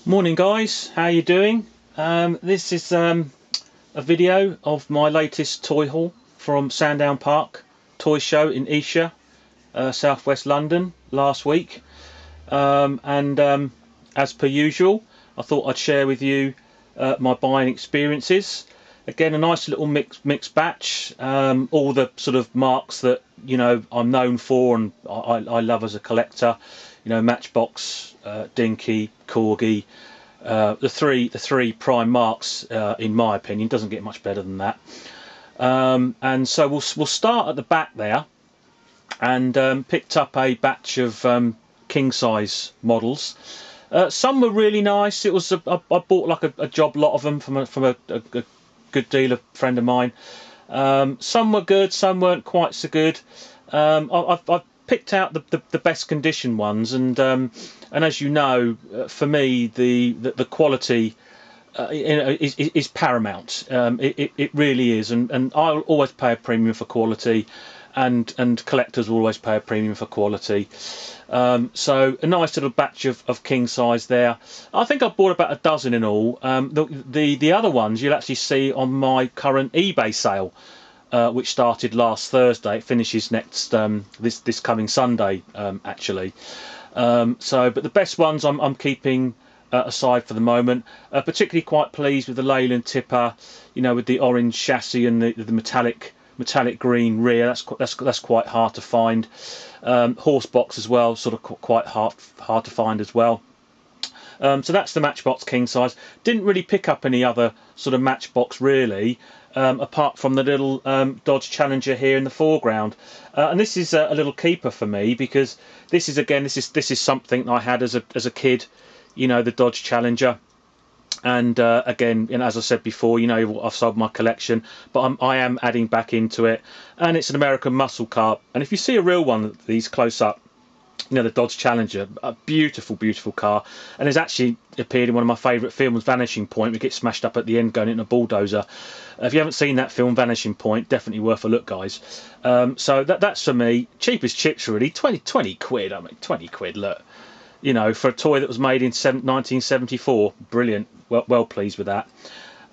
Morning guys, how you doing? This is a video of my latest toy haul from Sandown Park toy show in Esher, southwest London last week. As per usual, I thought I'd share with you my buying experiences. Again, a nice little mixed batch. All the sort of marks that I'm known for and I love as a collector. Matchbox, Dinky, Corgi. The three prime marks, in my opinion. Doesn't get much better than that. And so we'll start at the back there, and picked up a batch of king size models. Some were really nice. I bought like a job lot of them from a good dealer friend of mine. Some were good, some weren't quite so good. I've picked out the best condition ones, and as you know, for me the quality is paramount. It really is, and I'll always pay a premium for quality, and collectors will always pay a premium for quality. So a nice little batch of king size there. I think I bought about a dozen in all. The other ones you'll actually see on my current eBay sale, which started last Thursday. It finishes next this coming Sunday, actually. But the best ones I'm keeping aside for the moment. Particularly quite pleased with the Leyland tipper, with the orange chassis and the metallic green rear. That's quite hard to find. Horse box as well, sort of quite hard to find as well. So that's the Matchbox king size. Didn't really pick up any other sort of Matchbox really, apart from the little Dodge Challenger here in the foreground. And this is a little keeper for me, because this is something I had as a kid, the Dodge Challenger. And again, as I said before, I've sold my collection, but I am adding back into it. And it's an American muscle car. And if you see a real one of these close up, the Dodge Challenger, a beautiful car, and has actually appeared in one of my favourite films, Vanishing Point. We get smashed up at the end going in a bulldozer. If you haven't seen that film, Vanishing Point, definitely worth a look, guys. So that's for me. Cheap as chips, really. 20 quid. I mean, 20 quid. Look, for a toy that was made in 1974, brilliant. Well pleased with that.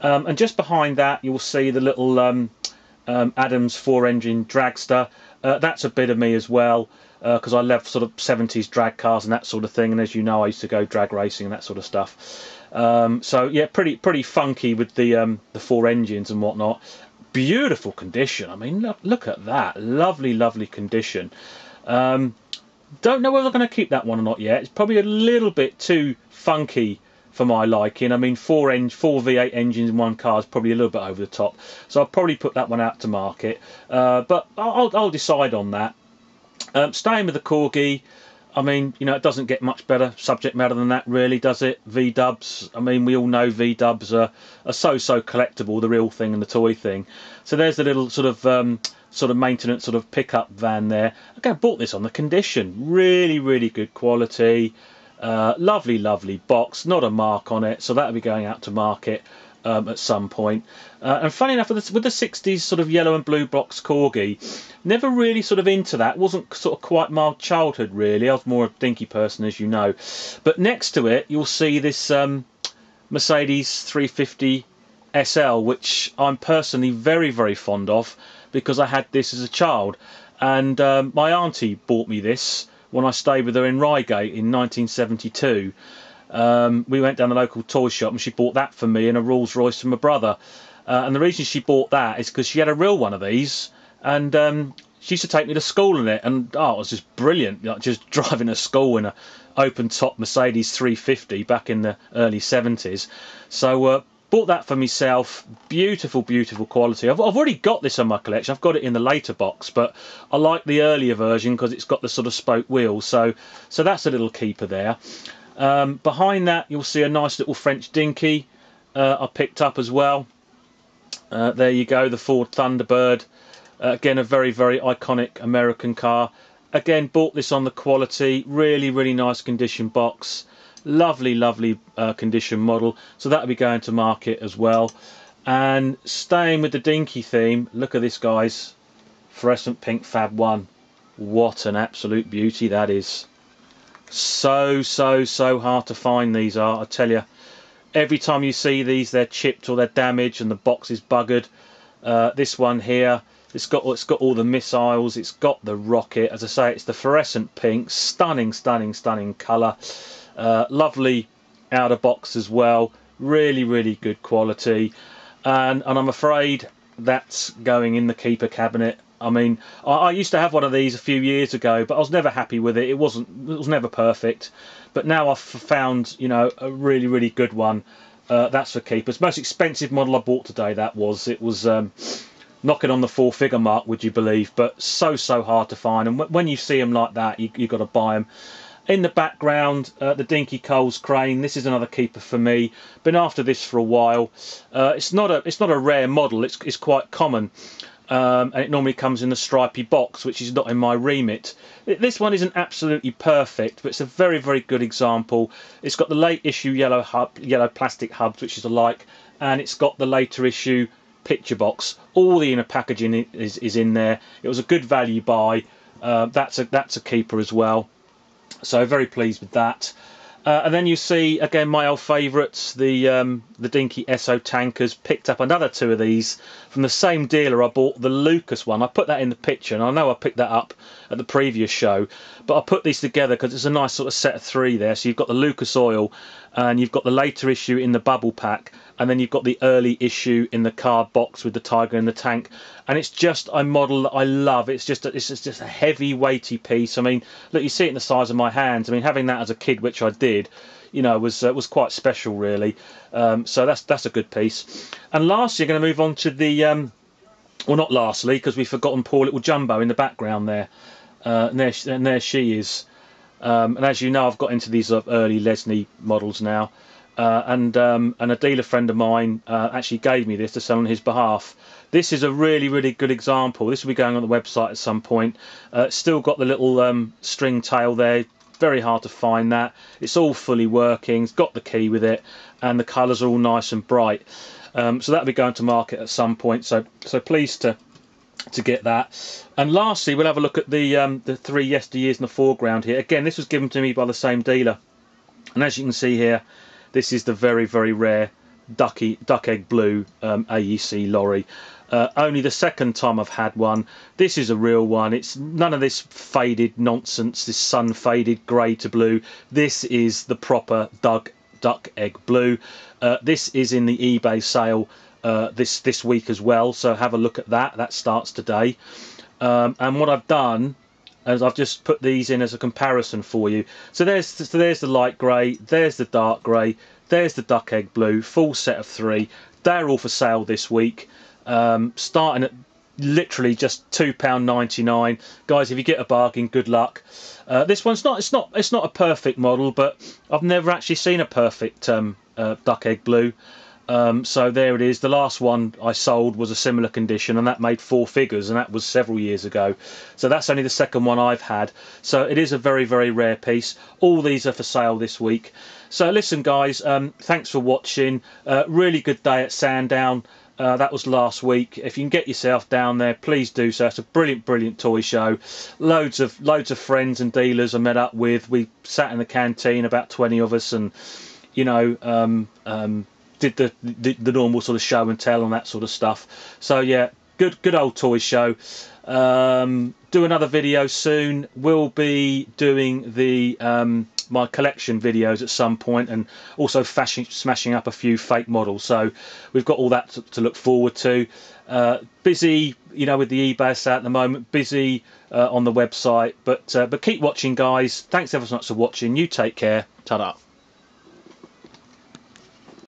And just behind that, you'll see the little Adams 4-engine dragster. That's a bit of me as well, because I love sort of 70s drag cars and that sort of thing. And as you know, I used to go drag racing and that sort of stuff. So yeah, pretty funky with the 4 engines and whatnot. Beautiful condition. I mean, look at that. Lovely condition. Don't know whether I'm going to keep that one or not yet. It's probably a little bit too funky for my liking. I mean, 4 V8 engines in one car is probably a little bit over the top. So I'll probably put that one out to market. But I'll decide on that. Staying with the Corgi, I mean, it doesn't get much better subject matter than that, really, does it? V-dubs. I mean, we all know V-dubs are so collectible, the real thing and the toy thing. So there's the little sort of maintenance sort of pickup van there. Again, bought this on the condition. Really good quality. Lovely box. Not a mark on it. So that'll be going out to market at some point. And funny enough, with the 60s sort of yellow and blue box Corgi, never really sort of into that. Wasn't sort of quite my childhood, really. I was more a dinky person, as you know. But next to it, you'll see this Mercedes 350 SL, which I'm personally very fond of, because I had this as a child. And my auntie bought me this when I stayed with her in Reigate in 1972. We went down the local toy shop and she bought that for me and a Rolls Royce for my brother. And the reason she bought that is because she had a real one of these, and she used to take me to school in it, and it was just brilliant, just driving to school in a open top Mercedes 350 back in the early 70s. So bought that for myself. Beautiful quality. I've already got this on my collection. I've got it in the later box, but I like the earlier version because it's got the sort of spoke wheels. So that's a little keeper there. Behind that, you'll see a nice little French Dinky I picked up as well. There you go, the Ford Thunderbird. Again, a very iconic American car. Again, bought this on the quality. Really nice condition box. Lovely condition model. So that'll be going to market as well. And staying with the Dinky theme, look at this, guys. Fluorescent pink Fab 1. What an absolute beauty that is. So hard to find, these are, I tell you. Every time you see these, they're chipped or they're damaged and the box is buggered. This one here, it's got all the missiles, it's got the rocket. As I say, it's the fluorescent pink, stunning colour. Lovely outer box as well, really good quality. And I'm afraid that's going in the keeper cabinet. I mean, I used to have one of these a few years ago, but I was never happy with it. It was never perfect. But now I've found, you know, a really good one. That's for keepers. Most expensive model I bought today. It was knocking on the 4-figure mark, would you believe? But so hard to find. And when you see them like that, you got to buy them. In the background, the Dinky Coles crane. This is another keeper for me. Been after this for a while. It's not a rare model. It's quite common. And it normally comes in a stripy box, which is not in my remit. This one isn't absolutely perfect, but it's a very good example. It's got the late issue yellow plastic hubs, which is alike, and it's got the later issue picture box. All the inner packaging is in there. It was a good value buy. That's a keeper as well. So very pleased with that. And then you see again my old favourites, the Dinky SO tankers. Picked up another 2 of these from the same dealer I bought the Lucas one. I put that in the picture, and I know I picked that up at the previous show, but I put these together because it's a nice sort of set of 3 there. So you've got the Lucas oil, and you've got the later issue in the bubble pack, and then you've got the early issue in the card box with the tiger and the tank. And it's just a model that I love. It's just a heavy, weighty piece. I mean, look, you see it in the size of my hands. I mean, having that as a kid, which I did, you know, was quite special, really. So that's a good piece. And lastly, you're going to move on to the well, not lastly, because we've forgotten poor little Jumbo in the background there. And there she is. And as you know, I've got into these early Lesney models now. And a dealer friend of mine actually gave me this to sell on his behalf. This is a really good example. This will be going on the website at some point. Still got the little string tail there. Very hard to find that. It's all fully working. It's got the key with it, and the colours are all nice and bright. So that'll be going to market at some point. So pleased to get that. And lastly, we'll have a look at the 3 yesteryears in the foreground here. Again, this was given to me by the same dealer, and as you can see here, this is the very rare duck egg blue AEC lorry. Only the second time I've had one. This is a real one. It's none of this faded nonsense, this sun faded grey to blue. This is the proper duck egg blue. This is in the eBay sale this week as well, so have a look at that. That starts today. And what I've done is I've just put these in as a comparison for you. So there's the light grey, there's the dark grey, there's the duck egg blue, full set of 3. They're all for sale this week, starting at literally just £2.99. Guys, if you get a bargain, good luck. This one's not a perfect model, but I've never actually seen a perfect duck egg blue. So there it is. The last one I sold was a similar condition, and that made 4 figures, and that was several years ago. So that's only the second one I've had. So it is a very rare piece. All these are for sale this week. So listen, guys, thanks for watching. Really good day at Sandown. That was last week. If you can get yourself down there, please do so. It's a brilliant toy show. Loads of friends and dealers I met up with. We sat in the canteen, about 20 of us, and you know, did the normal sort of show and tell and that sort of stuff. So yeah, good old toy show. Do another video soon. We'll be doing the my collection videos at some point, and also smashing up a few fake models. So we've got all that to look forward to. Busy, you know, with the eBay sale at the moment. Busy on the website, but keep watching, guys. Thanks ever so much for watching. You take care. Ta-da.